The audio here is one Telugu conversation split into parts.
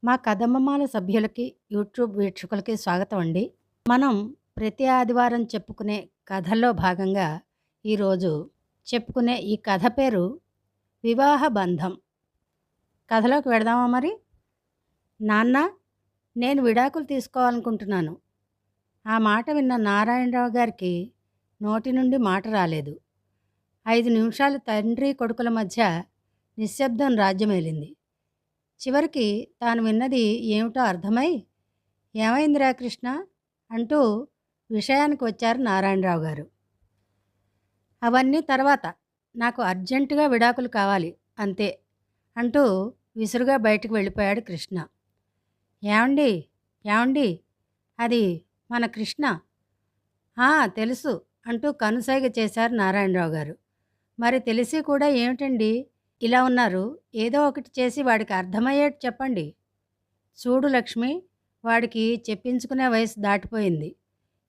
మా కథమ్మమాల సభ్యులకి, యూట్యూబ్ వీక్షకులకి స్వాగతం అండి. మనం ప్రతి ఆదివారం చెప్పుకునే కథల్లో భాగంగా ఈరోజు చెప్పుకునే ఈ కథ పేరు 'వివాహ బంధం'. కథలోకి వెడదామా మరి? నాన్న, నేను విడాకులు తీసుకోవాలనుకుంటున్నాను. ఆ మాట విన్న నారాయణరావు గారికి నోటి నుండి మాట రాలేదు. 5 నిమిషాలు తండ్రి కొడుకుల మధ్య నిశ్శబ్దం రాజ్యమేలింది. చివరికి తాను విన్నది ఏమిటో అర్థమై, "ఏమైందిరా కృష్ణ?" అంటూ విషయానికి వచ్చారు నారాయణరావు గారు. "అవన్నీ తర్వాత. నాకు అర్జెంటుగా విడాకులు కావాలి అంతే" అంటూ విసురుగా బయటికి వెళ్ళిపోయాడు కృష్ణ. "ఏవండి, ఏవండి, అది మన కృష్ణ." "ఆ, తెలుసు" అంటూ కనుసైగ చేశారు నారాయణరావు గారు. "మరి తెలిసి కూడా ఏమిటండి ఇలా ఉన్నారు? ఏదో ఒకటి చేసి వాడికి అర్థమయ్యేట్టు చెప్పండి." "చూడు లక్ష్మి, వాడికి చెప్పించుకునే వయసు దాటిపోయింది.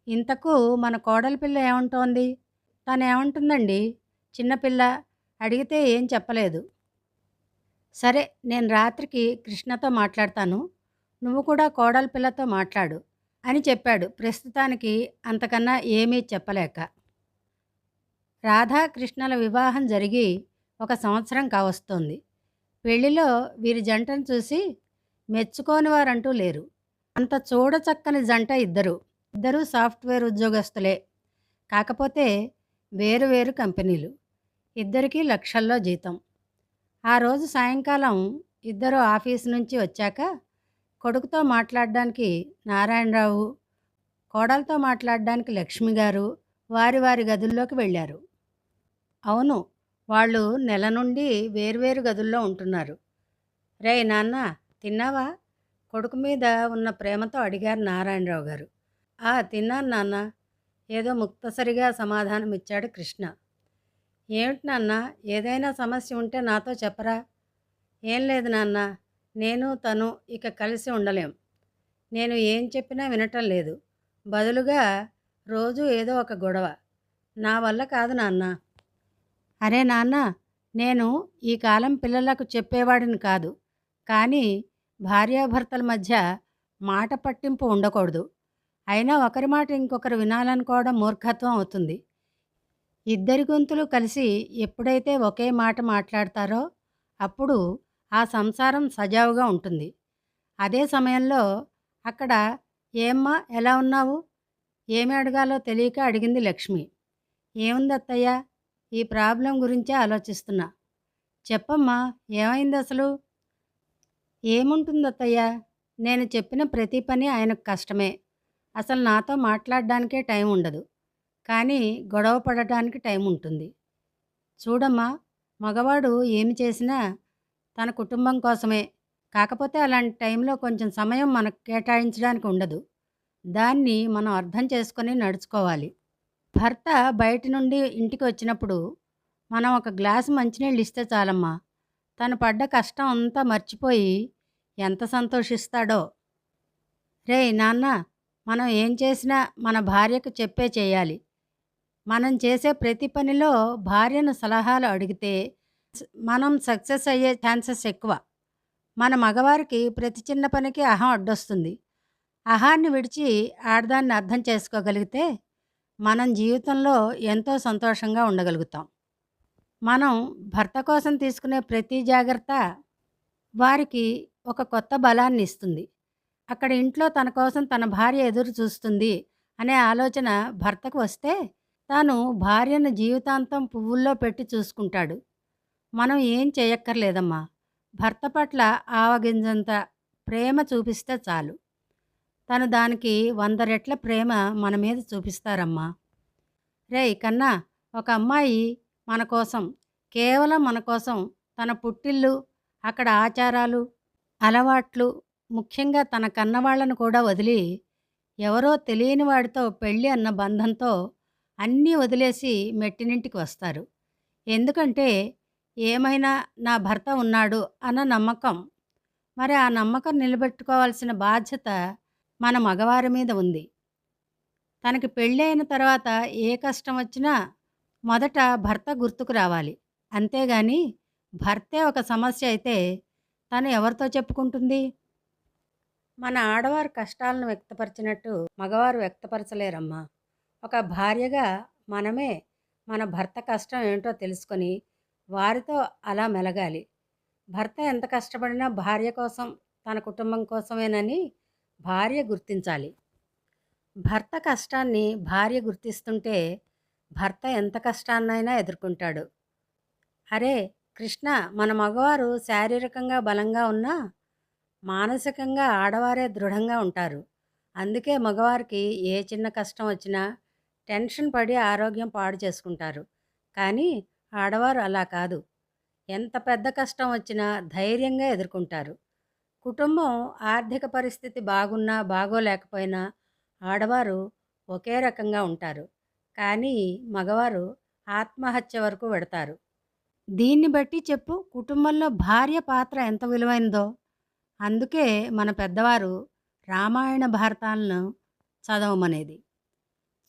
ఇంతకు మన కోడలి పిల్ల ఏమంటోంది?" "తనేమంటుందండి? చిన్నపిల్ల, అడిగితే ఏం చెప్పలేదు." "సరే, నేను రాత్రికి కృష్ణతో మాట్లాడతాను. నువ్వు కూడా కోడలి పిల్లతో మాట్లాడు" అని చెప్పాడు, ప్రస్తుతానికి అంతకన్నా ఏమీ చెప్పలేక. రాధాకృష్ణల వివాహం జరిగి 1 సంవత్సరం కావస్తోంది. పెళ్లిలో వీరి జంటను చూసి మెచ్చుకోని వారంటూ లేరు. అంత చూడచక్కని జంట ఇద్దరు. ఇద్దరూ సాఫ్ట్‌వేర్ ఉద్యోగస్తులే. కాకపోతే వేరు వేరు కంపెనీలు. ఇద్దరికీ లక్షల్లో జీతం. ఆ రోజు సాయంకాలం ఇద్దరూ ఆఫీసు నుంచి వచ్చాక కొడుకుతో మాట్లాడడానికి నారాయణరావు, కోడలతో మాట్లాడడానికి లక్ష్మి గారు వారి వారి గదుల్లోకి వెళ్ళారు. అవును, వాళ్ళు నెల నుండి వేర్వేరు గదుల్లో ఉంటున్నారు. "రేయ్ నాన్న, తిన్నావా?" కొడుకు మీద ఉన్న ప్రేమతో అడిగారు నారాయణరావు గారు. "ఆ, తిన్నాను నాన్న" ఏదో ముక్తసరిగా సమాధానం ఇచ్చాడు కృష్ణ. "ఏమిటి నాన్న, ఏదైనా సమస్య ఉంటే నాతో చెప్పరా?" "ఏం లేదు నాన్న, నేను తను ఇక కలిసి ఉండలేం. నేను ఏం చెప్పినా వినటం లేదు. బదులుగా రోజూ ఏదో ఒక గొడవ. నా వల్ల కాదు నాన్న." "అరే నాన్న, నేను ఈ కాలం పిల్లలకు చెప్పేవాడిని కాదు. కానీ భార్యాభర్తల మధ్య మాట పట్టింపు ఉండకూడదు. అయినా ఒకరి మాట ఇంకొకరు వినాలనుకోవడం మూర్ఖత్వం అవుతుంది. ఇద్దరి గొంతులు కలిసి ఎప్పుడైతే ఒకే మాట మాట్లాడతారో అప్పుడు ఆ సంసారం సజావుగా ఉంటుంది. అదే సమయంలో అక్కడ 'ఏమ్మా, ఎలా ఉన్నావు?' ఏమి అడగాలో తెలియక అడిగింది లక్ష్మి. "ఏముందత్తయ్య, ఈ ప్రాబ్లం గురించే ఆలోచిస్తున్నా." "చెప్పమ్మా, ఏమైందసలు?" "ఏముంటుందత్తయ్య, నేను చెప్పిన ప్రతి పని ఆయనకు కష్టమే. అసలు నాతో మాట్లాడడానికే టైం ఉండదు. కానీ గొడవ పడటానికి టైం ఉంటుంది. చూడమ్మా, మగవాడు ఏమి చేసినా తన కుటుంబం కోసమే. కాకపోతే అలాంటి టైంలో కొంచెం సమయం మనకు కేటాయించడానికి ఉండదు. దాన్ని మనం అర్థం చేసుకొని నడుచుకోవాలి. భర్త బయటి నుండి ఇంటికి వచ్చినప్పుడు మనం ఒక గ్లాసు మంచినీళ్ళు ఇస్తే చాలమ్మా, తను పడ్డ కష్టం అంతా మర్చిపోయి ఎంత సంతోషిస్తాడో." "రేయ్ నాన్న, మనం ఏం చేసినా మన భార్యకు చెప్పే చేయాలి. మనం చేసే ప్రతి పనిలో భార్యను సలహాలు అడిగితే మనం సక్సెస్ అయ్యే ఛాన్సెస్ ఎక్కువ. మన మగవారికి ప్రతి చిన్న పనికి అహం అడ్డొస్తుంది. అహాన్ని విడిచి ఆడదాన్ని అర్థం చేసుకోగలిగితే మనం జీవితంలో ఎంతో సంతోషంగా ఉండగలుగుతాం. మనం భర్త కోసం తీసుకునే ప్రతి జాగ్రత్త వారికి ఒక కొత్త బలాన్ని ఇస్తుంది. అక్కడ ఇంట్లో తన కోసం తన భార్య ఎదురు చూస్తుంది అనే ఆలోచన భర్తకు వస్తే తాను భార్యను జీవితాంతం పువ్వుల్లో పెట్టి చూసుకుంటాడు. మనం ఏం చేయక్కర్లేదమ్మా. భర్త పట్ల ఆవగింజంత ప్రేమ చూపిస్తే చాలు. తను దానికి 100 రెట్ల ప్రేమ మన మీద చూపిస్తారమ్మా. రేయ్ కన్నా, ఒక అమ్మాయి మన కోసం, కేవలం మన కోసం తన పుట్టిల్లు, అక్కడ ఆచారాలు, అలవాట్లు, ముఖ్యంగా తన కన్నవాళ్లను కూడా వదిలి ఎవరో తెలియని వాడితో పెళ్ళి అన్న బంధంతో అన్నీ వదిలేసి మెట్టినింటికి వస్తారు. ఎందుకంటే ఏమైనా నా భర్త ఉన్నాడు అన్న నమ్మకం. మరి ఆ నమ్మకం నిలబెట్టుకోవాల్సిన బాధ్యత మన మగవారి మీద ఉంది. తనకి పెళ్ళి అయిన తర్వాత ఏ కష్టం వచ్చినా మొదట భర్త గుర్తుకు రావాలి. అంతేగాని భర్తే ఒక సమస్య అయితే తను ఎవరితో చెప్పుకుంటుంది? మన ఆడవారు కష్టాలను వ్యక్తపరిచినట్టు మగవారు వ్యక్తపరచలేరమ్మా. ఒక భార్యగా మనమే మన భర్త కష్టం ఏంటో తెలుసుకొని వారితో అలా మెలగాలి. భర్త ఎంత కష్టపడినా భార్య కోసం, తన కుటుంబం కోసమేనని భార్య గుర్తించాలి. భర్త కష్టాన్ని భార్య గుర్తిస్తుంటే భర్త ఎంత కష్టాన్నైనా ఎదుర్కొంటాడు. అరే కృష్ణ, మన మగవారు శారీరకంగా బలంగా ఉన్నా మానసికంగా ఆడవారే దృఢంగా ఉంటారు. అందుకే మగవారికి ఏ చిన్న కష్టం వచ్చినా టెన్షన్ పడి ఆరోగ్యం పాడు చేసుకుంటారు. కానీ ఆడవారు అలా కాదు. ఎంత పెద్ద కష్టం వచ్చినా ధైర్యంగా ఎదుర్కొంటారు. కుటుంబం ఆర్థిక పరిస్థితి బాగున్నా బాగోలేకపోయినా ఆడవారు ఒకే రకంగా ఉంటారు. కానీ మగవారు ఆత్మహత్య వరకు వెడతారు. దీన్ని బట్టి చెప్పు, కుటుంబంలో భార్య పాత్ర ఎంత విలువైనదో. అందుకే మన పెద్దవారు రామాయణ భారతాలను చదవమనేది.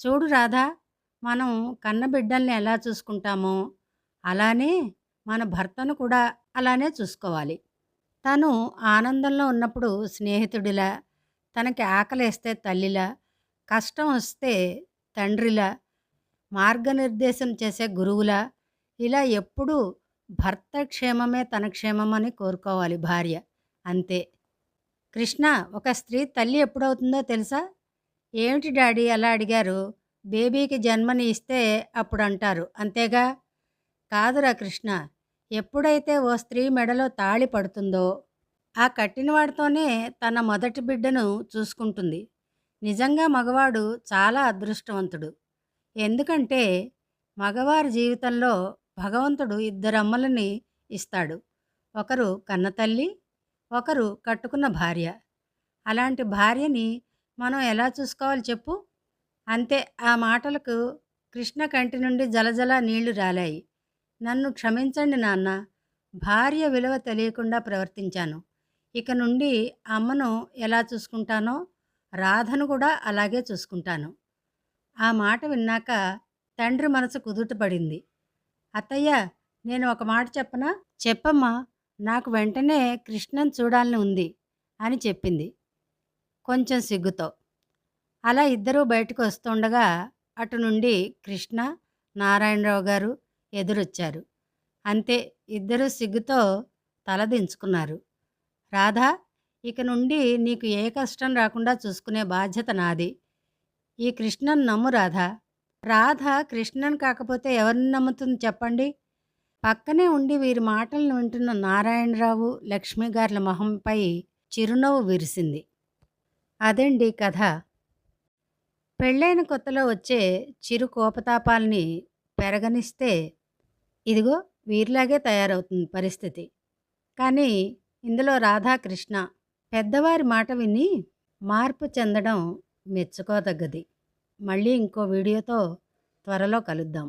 చూడు రాధా, మనం కన్నబిడ్డల్ని ఎలా చూసుకుంటామో అలానే మన భర్తను కూడా అలానే చూసుకోవాలి. తను ఆనందంలో ఉన్నప్పుడు స్నేహితుడిలా, తనకి ఆకలేస్తే తల్లిలా, కష్టం వస్తే తండ్రిలా, మార్గనిర్దేశం చేసే గురువులా, ఇలా ఎప్పుడూ భర్త క్షేమమే తన క్షేమమని కోరుకోవాలి భార్య. అంతే. కృష్ణ, ఒక స్త్రీ తల్లి ఎప్పుడవుతుందో తెలుసా? ఏమిటి డాడీ అలా అడిగారు? బేబీకి జన్మని ఇస్తే అప్పుడు అంటారు, అంతేగా? కాదురా కృష్ణ, ఎప్పుడైతే ఓ స్త్రీ మెడలో తాళి పడుతుందో ఆ కట్టినవాడితోనే తన మొదటి బిడ్డను చూసుకుంటుంది. నిజంగా మగవాడు చాలా అదృష్టవంతుడు. ఎందుకంటే మగవారి జీవితంలో భగవంతుడు ఇద్దరు అమ్మలని ఇస్తాడు. ఒకరు కన్నతల్లి, ఒకరు కట్టుకున్న భార్య. అలాంటి భార్యని మనం ఎలా చూసుకోవాలి చెప్పు? అంతే. ఆ మాటలకు కృష్ణ కంటి నుండి జలజల నీళ్లు రాలాయి. నన్ను క్షమించండి నాన్న, భార్య విలువ తెలియకుండా ప్రవర్తించాను. ఇక నుండి అమ్మను ఎలా చూసుకుంటానో రాధను కూడా అలాగే చూసుకుంటాను. ఆ మాట విన్నాక తండ్రి మనసు కుదుటపడింది. అత్తయ్య, నేను ఒక మాట చెప్పనా? చెప్పమ్మా, నాకు వెంటనే కృష్ణను చూడాలని ఉంది అని చెప్పింది కొంచెం సిగ్గుతో. అలా ఇద్దరూ బయటకు వస్తుండగా అటు నుండి కృష్ణ, నారాయణరావు గారు ఎదురొచ్చారు. అంతే, ఇద్దరూ సిగ్గుతో తలదించుకున్నారు. రాధా, ఇక నుండి నీకు ఏ కష్టం రాకుండా చూసుకునే బాధ్యత నాది. ఈ కృష్ణను నమ్ము రాధా. రాధ కృష్ణన్ కాకపోతే ఎవరిని నమ్ముతుంది చెప్పండి? పక్కనే ఉండి వీరి మాటలను వింటున్న నారాయణరావు, లక్ష్మి గార్ల మొహంపై చిరునవ్వు విరిసింది. అదండి కథ. పెళ్ళైన కొత్తలో వచ్చే చిరు కోపతాపాల్ని పెరగనిస్తే ఇదిగో వీరిలాగే తయారవుతుంది పరిస్థితి. కానీ ఇందులో రాధాకృష్ణ పెద్దవారి మాట విని మార్పు చెందడం మెచ్చుకోదగ్గది. మళ్ళీ ఇంకో వీడియోతో త్వరలో కలుద్దాం.